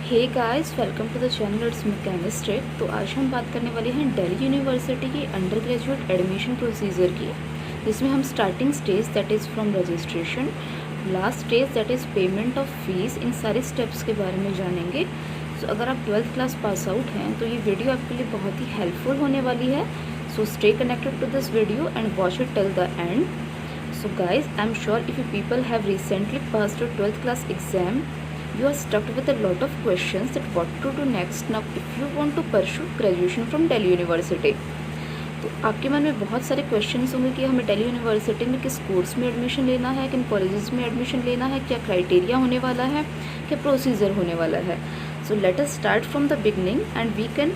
Hey guys, welcome to the channel it's mechanistic. तो आज हम बात करने वाले हैं दिल्ली यूनिवर्सिटी की अंडर ग्रेजुएट एडमिशन प्रोसीजर की, जिसमें हम starting stage that is from registration, last stage that is payment of fees, इन सारे स्टेप्स के बारे में जानेंगे। सो अगर आप 12th क्लास पास आउट हैं तो ये वीडियो आपके लिए बहुत ही हेल्पफुल होने वाली है। So stay connected to this video and watch it till the end. So guys, I'm sure if you people have recently passed your 12th class exam, you are stuck with a lot of questions that what to do next now if you want to pursue graduation from Delhi University। तो आपके मन में बहुत सारे questions होंगे कि हमें Delhi university में किस कोर्स में एडमिशन लेना है, किन कॉलेजेस में एडमिशन लेना है, क्या क्राइटेरिया होने वाला है, क्या प्रोसीजर होने वाला है। So let us start from the beginning and we can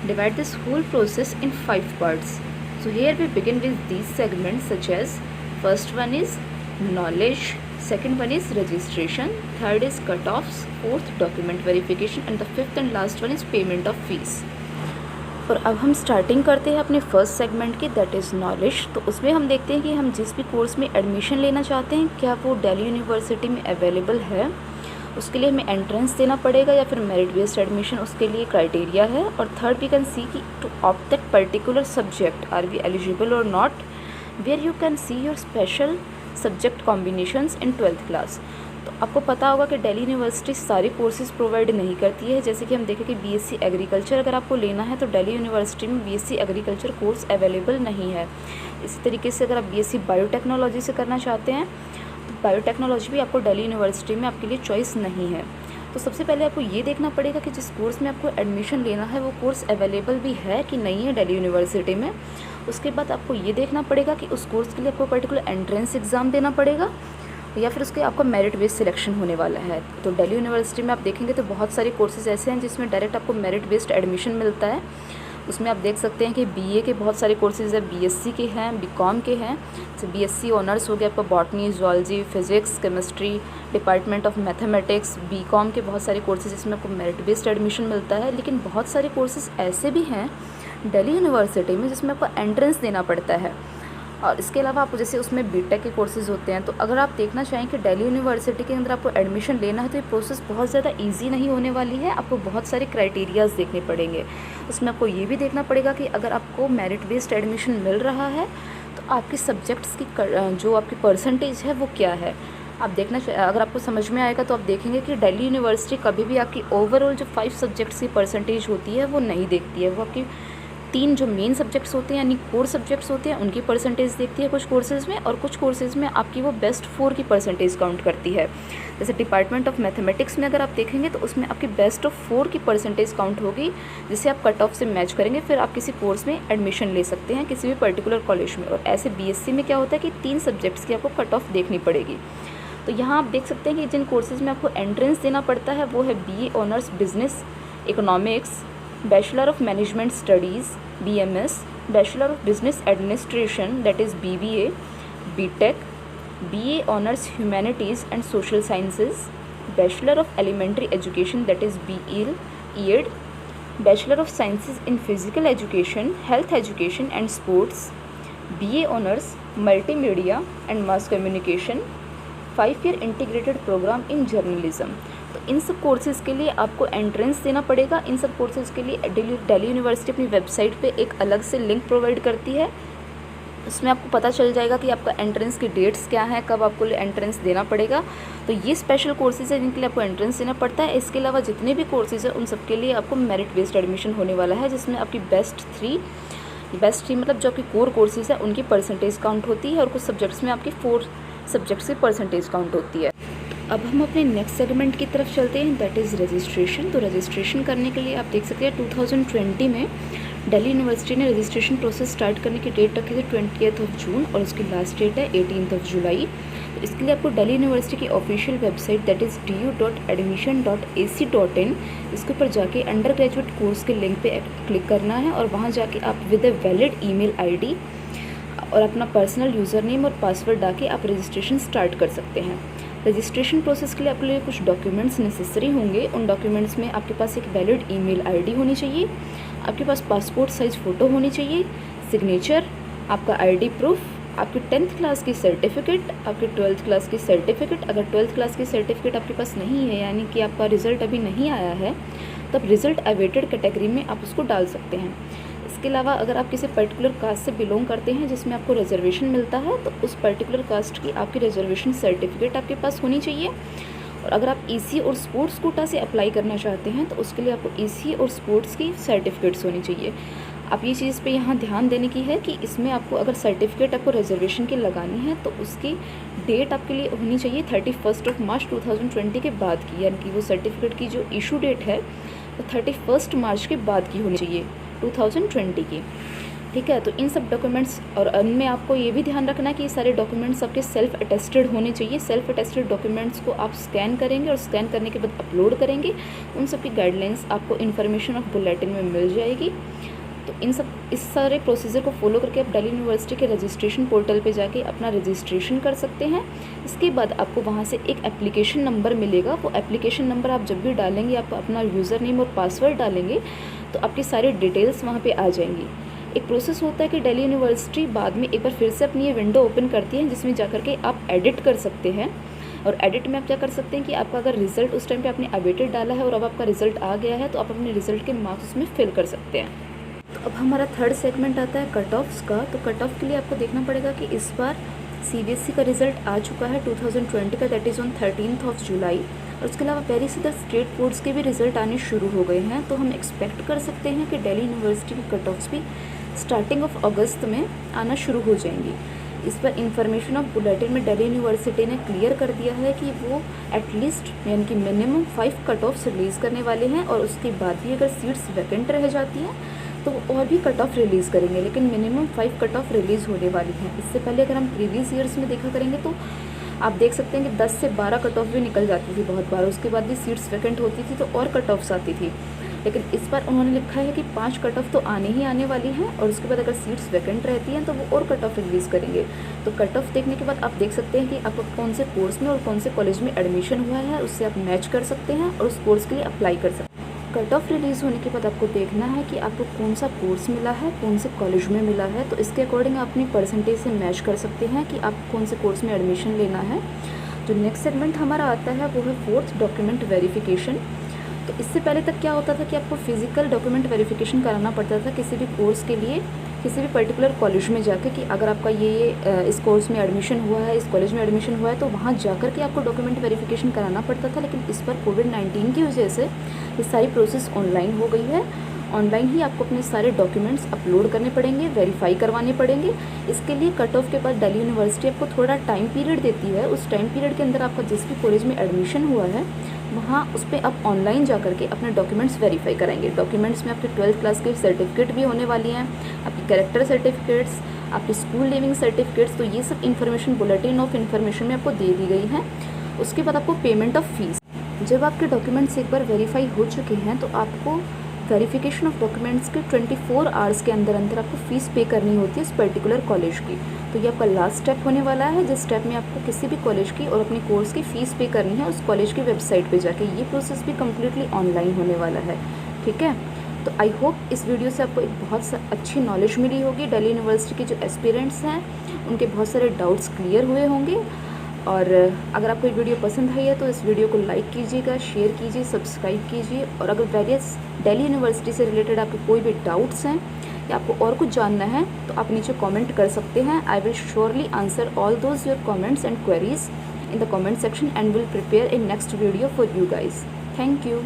divide this whole process in 5 parts. So here we begin with these segments such as first one is knowledge, second one is registration, third is cut-offs, fourth document verification and the fifth and last one is payment of fees. और अब हम starting करते हैं अपने first segment की, that is knowledge. तो उसमें हम देखते हैं कि हम जिस भी कोर्स में एडमिशन लेना चाहते हैं क्या वो दिल्ली यूनिवर्सिटी में अवेलेबल है। उसके लिए हमें एंट्रेंस देना पड़ेगा या फिर मेरिट बेस्ड एडमिशन उसके लिए क्राइटेरिया है। और थर्ड वी कैन सी कि to opt that particular subject are we eligible और not, where you can see your special subject combinations in 12th class. तो आपको पता होगा कि दिल्ली यूनिवर्सिटी सारे कोर्सेज प्रोवाइड नहीं करती है। जैसे कि हम देखें कि बीएससी एग्रीकल्चर अगर आपको लेना है तो दिल्ली यूनिवर्सिटी में बीएससी एग्रीकल्चर कोर्स अवेलेबल नहीं है। इसी तरीके से अगर आप बीएससी बायोटेक्नोलॉजी से करना चाहते हैं तो बायोटेक्नोलॉजी भी आपको दिल्ली यूनिवर्सिटी में आपके लिए चॉइस नहीं है। तो सबसे पहले आपको ये देखना पड़ेगा कि जिस कोर्स में आपको एडमिशन लेना है वो कोर्स अवेलेबल भी है कि नहीं है दिल्ली यूनिवर्सिटी में। उसके बाद आपको ये देखना पड़ेगा कि उस कोर्स के लिए आपको पर्टिकुलर एंट्रेंस एग्ज़ाम देना पड़ेगा या फिर उसके आपका मेरिट बेस्ड सिलेक्शन होने वाला है। तो दिल्ली यूनिवर्सिटी में आप देखेंगे तो बहुत सारे कोर्सेज ऐसे हैं जिसमें डायरेक्ट आपको मेरिट बेस्ड एडमिशन मिलता है। उसमें आप देख सकते हैं कि बीए के बहुत सारे कोर्सेज हैं, बीएससी के हैं, बीकॉम के हैं। जैसे बीएससी ऑनर्स हो गया आपका botany, zoology, physics, chemistry, department of mathematics. B Com के बहुत सारे कोर्सेज जिसमें आपको मेरिट बेस्ड एडमिशन मिलता है। लेकिन बहुत सारे कोर्सेज ऐसे भी हैं दिल्ली यूनिवर्सिटी में जिसमें आपको एंट्रेंस देना पड़ता है। और इसके अलावा आपको जैसे उसमें बीटेक के कोर्सेज होते हैं। तो अगर आप देखना चाहें कि दिल्ली यूनिवर्सिटी के अंदर आपको एडमिशन लेना है तो ये प्रोसेस बहुत ज़्यादा इजी नहीं होने वाली है। आपको बहुत सारे क्राइटेरियाज़ देखने पड़ेंगे। उसमें आपको ये भी देखना पड़ेगा कि अगर आपको मेरिट बेस्ड एडमिशन मिल रहा है तो आपके सब्जेक्ट्स की जो आपकी परसेंटेज है वो क्या है। आप देखना अगर आपको समझ में आएगा तो आप देखेंगे कि दिल्ली यूनिवर्सिटी कभी भी आपकी ओवरऑल जो 5 सब्जेक्ट्स की परसेंटेज होती है वो नहीं देखती है। वो आपकी 3 जो मेन सब्जेक्ट्स होते हैं यानी कोर सब्जेक्ट्स होते हैं उनकी परसेंटेज देखती है कुछ कोर्सेज़ में, और कुछ कोर्सेज़ में आपकी वो बेस्ट 4 की परसेंटेज काउंट करती है। जैसे डिपार्टमेंट ऑफ मैथमेटिक्स में अगर आप देखेंगे तो उसमें आपकी बेस्ट ऑफ 4 की परसेंटेज काउंट होगी, जिसे आप कट ऑफ से मैच करेंगे फिर आप किसी कोर्स में एडमिशन ले सकते हैं किसी भी पर्टिकुलर कॉलेज में। और ऐसे बीएससी में क्या होता है कि 3 सब्जेक्ट्स की आपको कट ऑफ देखनी पड़ेगी। तो यहाँ आप देख सकते हैं कि जिन कोर्सेज़ में आपको एंट्रेंस देना पड़ता है वो है BA honours business economics, bachelor of management studies BMS, bachelor of business administration that is BBA, B Tech, BA honours humanities and social sciences, bachelor of elementary education that is BEd, bachelor of sciences in physical education, health education and sports, BA honours multimedia and mass communication, 5 year integrated programme in journalism. तो इन सब courses के लिए आपको entrance देना पड़ेगा। इन सब courses के लिए दिल्ली यूनिवर्सिटी अपनी वेबसाइट पे एक अलग से लिंक प्रोवाइड करती है। उसमें आपको पता चल जाएगा कि आपका एंट्रेंस की डेट्स क्या हैं, कब आपको एंट्रेंस देना पड़ेगा। तो ये स्पेशल कोर्सेज़ हैं जिनके लिए आपको एंट्रेंस देना पड़ता है। इसके अलावा जितने भी कोर्सेज़ हैं उन सब के लिए आपको मेरिट बेस्ड एडमिशन होने वाला है, जिसमें आपकी बेस्ट थ्री मतलब जो आपकी कोर कोर्सेज़ हैं उनकी परसेंटेज काउंट होती है और कुछ सब्जेक्ट्स में आपकी 4 सब्जेक्ट्स की परसेंटेज काउंट होती है। अब हम अपने नेक्स्ट सेगमेंट की तरफ चलते हैं, दैट इज़ रजिस्ट्रेशन। तो रजिस्ट्रेशन करने के लिए आप देख सकते हैं 2020 में दिल्ली यूनिवर्सिटी ने रजिस्ट्रेशन प्रोसेस स्टार्ट करने की डेट रखी थी 20th ऑफ जून और उसकी लास्ट डेट है 18th ऑफ जुलाई। तो इसके लिए आपको दिल्ली यूनिवर्सिटी की official website that is du.admission.ac.in इसके ऊपर जाके अंडर ग्रेजुएट कोर्स के लिंक पे क्लिक करना है और वहाँ जाके आप with a valid email ID और अपना पर्सनल यूज़र नेम और पासवर्ड डाके आप रजिस्ट्रेशन स्टार्ट कर सकते हैं। रजिस्ट्रेशन प्रोसेस के लिए आपके लिए कुछ डॉक्यूमेंट्स नेसेसरी होंगे। उन डॉक्यूमेंट्स में आपके पास एक वैलिड ईमेल आईडी होनी चाहिए, आपके पास पासपोर्ट साइज़ फ़ोटो होनी चाहिए, सिग्नेचर, आपका आईडी प्रूफ, आपकी 10th क्लास की सर्टिफिकेट, आपकी 12th क्लास की सर्टिफिकेट। अगर 12th क्लास की सर्टिफिकेट आपके पास नहीं है, यानी कि आपका रिज़ल्ट अभी नहीं आया है, तो आप रिज़ल्ट अवेटेड कैटेगरी में आप उसको डाल सकते हैं। इसके अलावा अगर आप किसी पर्टिकुलर कास्ट से बिलोंग करते हैं जिसमें आपको रिजर्वेशन मिलता है, तो उस पर्टिकुलर कास्ट की आपकी रिजर्वेशन सर्टिफिकेट आपके पास होनी चाहिए। और अगर आप ईसी और स्पोर्ट्स कोटा से अप्लाई करना चाहते हैं, तो उसके लिए आपको ईसी और स्पोर्ट्स की सर्टिफिकेट्स होनी चाहिए। आप ये चीज़ पे यहाँ ध्यान देने की है कि इसमें आपको अगर सर्टिफिकेट आपको रिजर्वेशन की लगानी है, तो उसकी डेट आपके लिए होनी चाहिए 31 मार्च 2020 के बाद की, यानी कि वो सर्टिफिकेट की जो इशू डेट है वो 31 मार्च के बाद की होनी चाहिए 2020 की। ठीक है, तो इन सब डॉक्यूमेंट्स और इनमें आपको ये भी ध्यान रखना है कि ये सारे डॉक्यूमेंट्स आपके सेल्फ अटेस्टेड होने चाहिए। सेल्फ अटेस्टेड डॉक्यूमेंट्स को आप स्कैन करेंगे और स्कैन करने के बाद अपलोड करेंगे। उन सब की गाइडलाइंस आपको इन्फॉर्मेशन ऑफ बुलेटिन में मिल जाएगी। तो इस सारे प्रोसीजर को फॉलो करके आप दिल्ली यूनिवर्सिटी के रजिस्ट्रेशन पोर्टल पे जाके अपना रजिस्ट्रेशन कर सकते हैं। इसके बाद आपको वहाँ से एक एप्लीकेशन नंबर मिलेगा। वो एप्लीकेशन नंबर आप जब भी डालेंगे, आप अपना यूज़र नेम और पासवर्ड डालेंगे, तो आपकी सारी डिटेल्स वहाँ पे आ जाएंगी। एक प्रोसेस होता है कि दिल्ली यूनिवर्सिटी बाद में एक बार फिर से अपनी ये विंडो ओपन करती है, जिसमें जा कर के आप एडिट कर सकते हैं। और एडिट में आप क्या कर सकते हैं कि आपका अगर रिज़ल्ट उस टाइम पे आपने अवेटेड डाला है और अब आपका रिज़ल्ट आ गया है, तो आप अपने रिज़ल्ट के मार्क्स उसमें फिल कर सकते हैं। तो अब हमारा थर्ड सेगमेंट आता है कट ऑफ्स का। तो कट ऑफ के लिए आपको देखना पड़ेगा कि इस बार सीबीएसई का रिज़ल्ट आ चुका है 2020 का, दैट इज़ ऑन 13 जुलाई। और उसके अलावा वेरियस अदर स्टेट बोर्ड्स के भी रिज़ल्ट आने शुरू हो गए हैं। तो हम एक्सपेक्ट कर सकते हैं कि दिल्ली यूनिवर्सिटी की कट ऑफ्स भी स्टार्टिंग ऑफ अगस्त में आना शुरू हो जाएंगी। इस पर इंफॉर्मेशन ऑफ बुलेटिन में दिल्ली यूनिवर्सिटी ने क्लियर कर दिया है कि वो एटलीस्ट यानी कि मिनिमम 5 कट ऑफ्स रिलीज़ करने वाले हैं। और उसके बाद भी अगर सीट्स वैकेंट रह जाती हैं तो वो और भी कट ऑफ रिलीज़ करेंगे, लेकिन मिनिमम 5 कट ऑफ रिलीज़ होने वाली हैं। इससे पहले अगर हम प्रीवियस ईयर्स में देखा करेंगे तो आप देख सकते हैं कि 10 से 12 कट ऑफ भी निकल जाती थी बहुत बार। उसके बाद भी सीट्स वैकेंट होती थी तो और कट ऑफ्स आती थी। लेकिन इस बार उन्होंने लिखा है कि 5 कट ऑफ तो आने ही आने वाली हैं, और उसके बाद अगर सीट्स वैकेंट रहती हैं तो वो और कट ऑफ रिलीज़ करेंगे। तो कट ऑफ देखने के बाद आप देख सकते हैं कि आपको कौन से कोर्स में और कौन से कॉलेज में एडमिशन हुआ है, उससे आप मैच कर सकते हैं और उस कोर्स के लिए अप्लाई कर सकते हैं। कट ऑफ रिलीज़ होने के बाद आपको देखना है कि आपको कौन सा कोर्स मिला है, कौन से कॉलेज में मिला है। तो इसके अकॉर्डिंग आप अपनी परसेंटेज से मैच कर सकते हैं कि आप कौन से कोर्स में एडमिशन लेना है। जो नेक्स्ट सेगमेंट हमारा आता है वो है फोर्थ डॉक्यूमेंट वेरिफिकेशन। तो इससे पहले तक क्या होता था कि आपको फिजिकल डॉक्यूमेंट वेरिफिकेशन कराना पड़ता था किसी भी कोर्स के लिए, किसी भी पर्टिकुलर कॉलेज में जाकर कि अगर आपका ये इस कोर्स में एडमिशन हुआ है, इस कॉलेज में एडमिशन हुआ है, तो वहाँ जाकर के आपको डॉक्यूमेंट वेरिफिकेशन कराना पड़ता था। लेकिन इस पर कोविड-19 की वजह से ये सारी प्रोसेस ऑनलाइन हो गई है। ऑनलाइन ही आपको अपने सारे डॉक्यूमेंट्स अपलोड करने पड़ेंगे, वेरीफाई करवाने पड़ेंगे। इसके लिए कट ऑफ के बाद दिल्ली यूनिवर्सिटी आपको थोड़ा टाइम पीरियड देती है। उस टाइम पीरियड के अंदर आपका जिस भी कॉलेज में एडमिशन हुआ है वहाँ उस पर आप ऑनलाइन जा करके अपने डॉक्यूमेंट्स वेरीफाई कराएंगे। डॉक्यूमेंट्स में आपके 12th क्लास की सर्टिफिकेट भी होने वाली हैं, आपकी कैरेक्टर सर्टिफिकेट्स, आपकी स्कूल लिविंग सर्टिफिकेट्स। तो ये सब इन्फॉर्मेशन बुलेटिन ऑफ इन्फॉर्मेशन में आपको दे दी गई है। उसके बाद आपको पेमेंट ऑफ फीस, जब आपके डॉक्यूमेंट्स एक बार वेरीफाई हो चुके हैं तो आपको वेरिफिकेशन ऑफ डॉक्यूमेंट्स के 24 आवर्स के अंदर अंदर आपको फ़ीस पे करनी होती है इस पर्टिकुलर कॉलेज की। तो ये आपका लास्ट स्टेप होने वाला है, जिस स्टेप में आपको किसी भी कॉलेज की और अपने कोर्स की फ़ीस पे करनी है उस कॉलेज की वेबसाइट पे जाके। ये प्रोसेस भी कम्प्लीटली ऑनलाइन होने वाला है। ठीक है, तो आई होप इस वीडियो से आपको एक बहुत अच्छी नॉलेज मिली होगी। दिल्ली यूनिवर्सिटी के जो एस्पिरेंट्स हैं उनके बहुत सारे डाउट्स क्लियर हुए होंगे। और अगर आपको ये वीडियो पसंद आई है तो इस वीडियो को लाइक कीजिएगा, शेयर कीजिए, सब्सक्राइब कीजिए। और अगर वेरियस दिल्ली यूनिवर्सिटी से रिलेटेड आपके कोई भी डाउट्स हैं या आपको और कुछ जानना है तो आप नीचे कमेंट कर सकते हैं। I will surely answer all those your comments and queries in the comment section and will prepare A next video for you guys. Thank you.